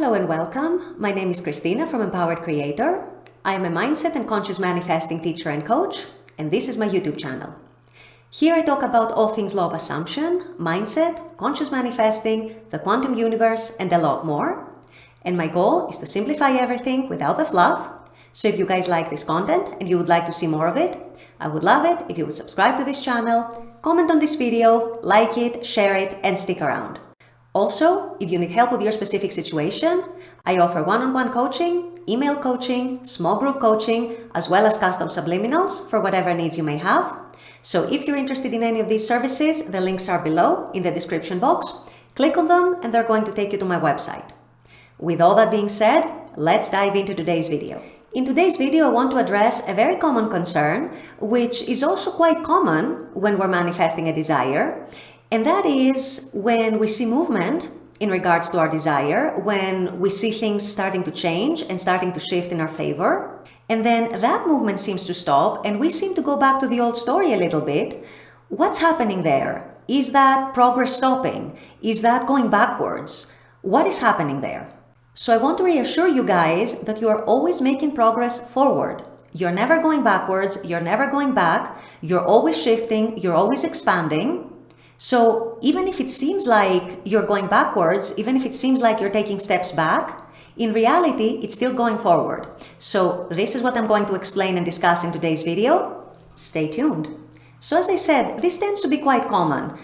Hello and welcome. My name is Christina from Empowered Creator. I am a mindset and conscious manifesting teacher and coach, and this is my YouTube channel. Here I talk about all things law of assumption, mindset, conscious manifesting, the quantum universe, and a lot more. And my goal is to simplify everything without the fluff. So if you guys like this content and you would like to see more of it, I would love it if you would subscribe to this channel, comment on this video, like it, share it, and stick around. Also, if you need help with your specific situation, I offer one-on-one coaching, email coaching, small group coaching, as well as custom subliminals for whatever needs you may have. So if you're interested in any of these services, the links are below in the description box. Click on them and they're going to take you to my website. With all that being said, let's dive into today's video. In today's video, I want to address a very common concern, which is also quite common when we're manifesting a desire. And that is when we see movement in regards to our desire, when we see things starting to change and starting to shift in our favor. And then that movement seems to stop and we seem to go back to the old story a little bit. What's happening there? Is that progress stopping? Is that going backwards? What is happening there? So I want to reassure you guys that you are always making progress forward. You're never going backwards. You're never going back. You're always shifting. You're always expanding. So even if it seems like you're going backwards, even if it seems like you're taking steps back, in reality, it's still going forward. So this is what I'm going to explain and discuss in today's video. Stay tuned. So as I said, this tends to be quite common.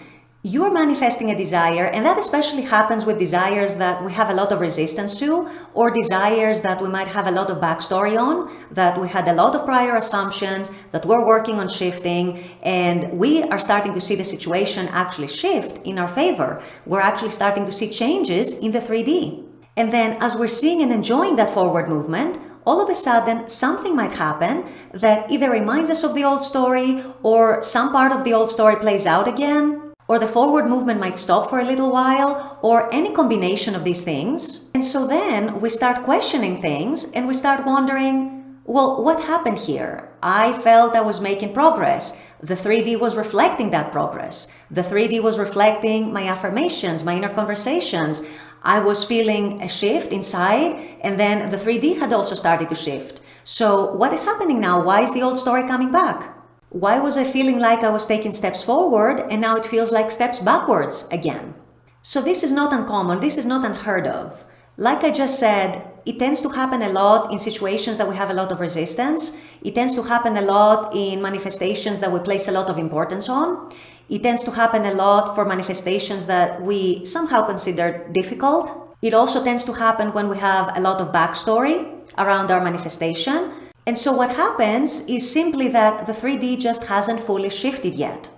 You're manifesting a desire, and that especially happens with desires that we have a lot of resistance to, or desires that we might have a lot of backstory on, that we had a lot of prior assumptions, that we're working on shifting, and we are starting to see the situation actually shift in our favor. We're actually starting to see changes in the 3D. And then as we're seeing and enjoying that forward movement, all of a sudden something might happen that either reminds us of the old story, or some part of the old story plays out again, or the forward movement might stop for a little while, or any combination of these things. And so then we start questioning things and we start wondering, well, what happened here? I felt I was making progress. The 3D was reflecting that progress. The 3D was reflecting my affirmations, my inner conversations. I was feeling a shift inside, and then the 3D had also started to shift. So what is happening now? Why is the old story coming back? Why was I feeling like I was taking steps forward and now it feels like steps backwards again? So this is not uncommon. This is not unheard of. Like I just said, it tends to happen a lot in situations that we have a lot of resistance. It tends to happen a lot in manifestations that we place a lot of importance on. It tends to happen a lot for manifestations that we somehow consider difficult. It also tends to happen when we have a lot of backstory around our manifestation. And so what happens is simply that the 3D just hasn't fully shifted yet.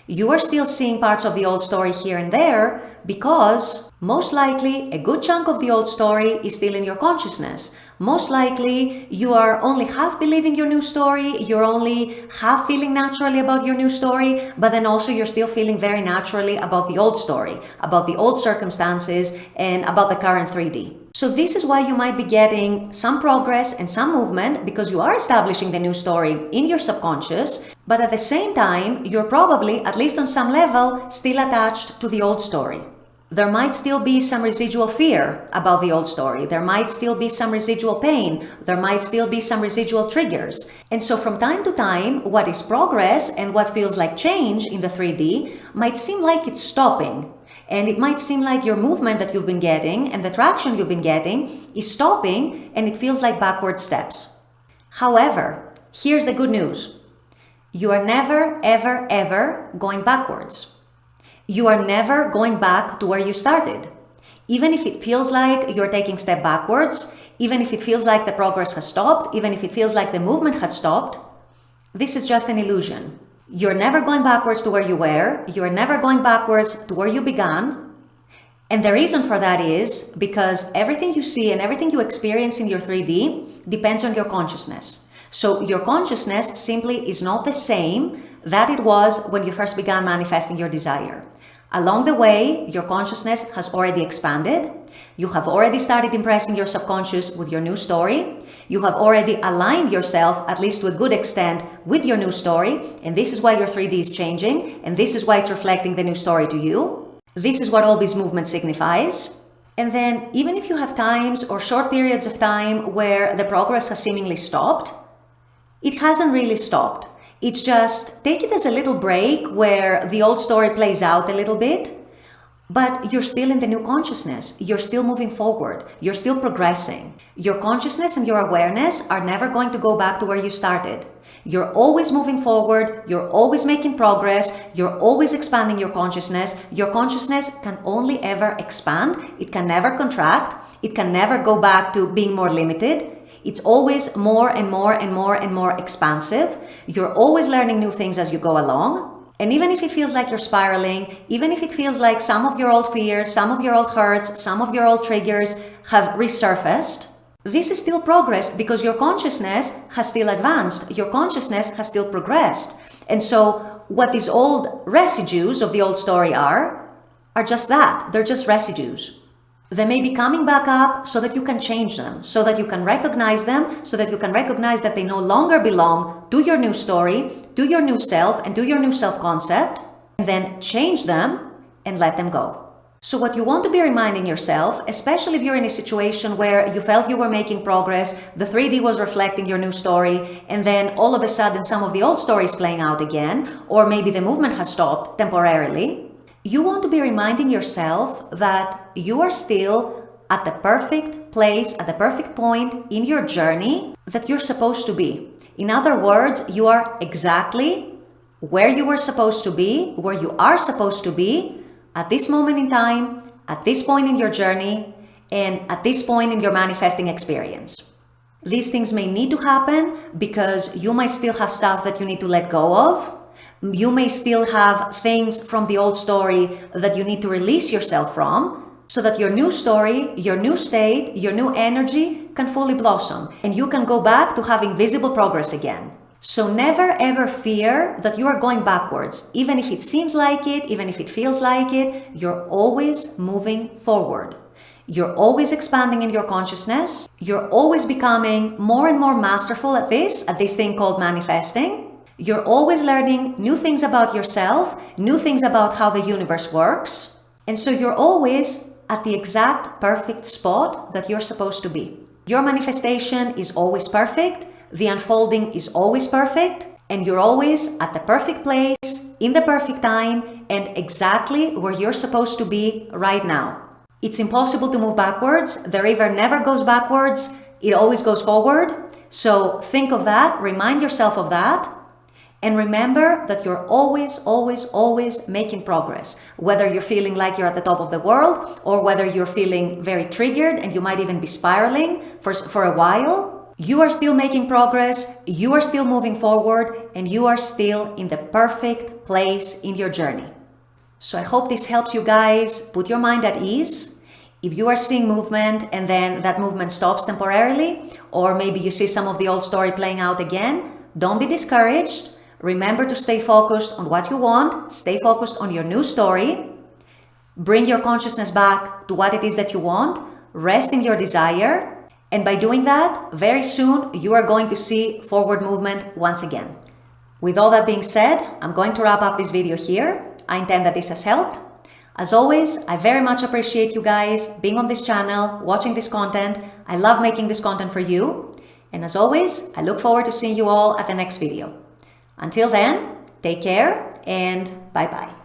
You are still seeing parts of the old story here and there because most likely a good chunk of the old story is still in your consciousness. Most likely you are only half believing your new story, you're only half feeling naturally about your new story, but then also you're still feeling very naturally about the old story, about the old circumstances, and about the current 3D. So this is why you might be getting some progress and some movement because you are establishing the new story in your subconscious, but at the same time, you're probably, at least on some level, still attached to the old story. There might still be some residual fear about the old story. There might still be some residual pain. There might still be some residual triggers. And so from time to time, what is progress and what feels like change in the 3D might seem like it's stopping. And it might seem like your movement that you've been getting and the traction you've been getting is stopping and it feels like backward steps. However, here's the good news. You are never, ever, ever going backwards. You are never going back to where you started. Even if it feels like you're taking a step backwards, even if it feels like the progress has stopped, even if it feels like the movement has stopped, this is just an illusion. You're never going backwards to where you were. You're never going backwards to where you began. And the reason for that is because everything you see and everything you experience in your 3D depends on your consciousness. So your consciousness simply is not the same that it was when you first began manifesting your desire. Along the way, your consciousness has already expanded. You have already started impressing your subconscious with your new story. You have already aligned yourself, at least to a good extent, with your new story. And this is why your 3D is changing. And this is why it's reflecting the new story to you. This is what all this movement signifies. And then even if you have times or short periods of time where the progress has seemingly stopped, it hasn't really stopped. It's just take it as a little break where the old story plays out a little bit, but you're still in the new consciousness. You're still moving forward. You're still progressing. Your consciousness and your awareness are never going to go back to where you started. You're always moving forward. You're always making progress. You're always expanding your consciousness. Your consciousness can only ever expand. It can never contract. It can never go back to being more limited. It's always more and more and more and more expansive. You're always learning new things as you go along. And even if it feels like you're spiraling, even if it feels like some of your old fears, some of your old hurts, some of your old triggers have resurfaced, this is still progress because your consciousness has still advanced. Your consciousness has still progressed. And so what these old residues of the old story are just that. They're just residues. They may be coming back up so that you can change them, so that you can recognize them, so that you can recognize that they no longer belong to your new story, to your new self, and to your new self-concept, and then change them and let them go. So what you want to be reminding yourself, especially if you're in a situation where you felt you were making progress, the 3D was reflecting your new story, and then all of a sudden some of the old story is playing out again, or maybe the movement has stopped temporarily, you want to be reminding yourself that you are still at the perfect place, at the perfect point in your journey that you're supposed to be. In other words, you are exactly where you were supposed to be, where you are supposed to be at this moment in time, at this point in your journey, and at this point in your manifesting experience. These things may need to happen because you might still have stuff that you need to let go of. You may still have things from the old story that you need to release yourself from so that your new story, your new state, your new energy can fully blossom and you can go back to having visible progress again. So never ever fear that you are going backwards. Even if it seems like it, even if it feels like it, you're always moving forward. You're always expanding in your consciousness. You're always becoming more and more masterful at this thing called manifesting. You're always learning new things about yourself, new things about how the universe works. And so you're always at the exact perfect spot that you're supposed to be. Your manifestation is always perfect. The unfolding is always perfect. And you're always at the perfect place, in the perfect time, and exactly where you're supposed to be right now. It's impossible to move backwards. The river never goes backwards. It always goes forward. So think of that. Remind yourself of that. And remember that you're always, always, always making progress. Whether you're feeling like you're at the top of the world or whether you're feeling very triggered and you might even be spiraling for a while, you are still making progress, you are still moving forward, and you are still in the perfect place in your journey. So I hope this helps you guys put your mind at ease. If you are seeing movement and then that movement stops temporarily, or maybe you see some of the old story playing out again, don't be discouraged. Remember to stay focused on what you want, stay focused on your new story, bring your consciousness back to what it is that you want, rest in your desire, and by doing that, very soon you are going to see forward movement once again. With all that being said, I'm going to wrap up this video here. I intend that this has helped. As always, I very much appreciate you guys being on this channel, watching this content. I love making this content for you. And as always, I look forward to seeing you all at the next video. Until then, take care and bye-bye.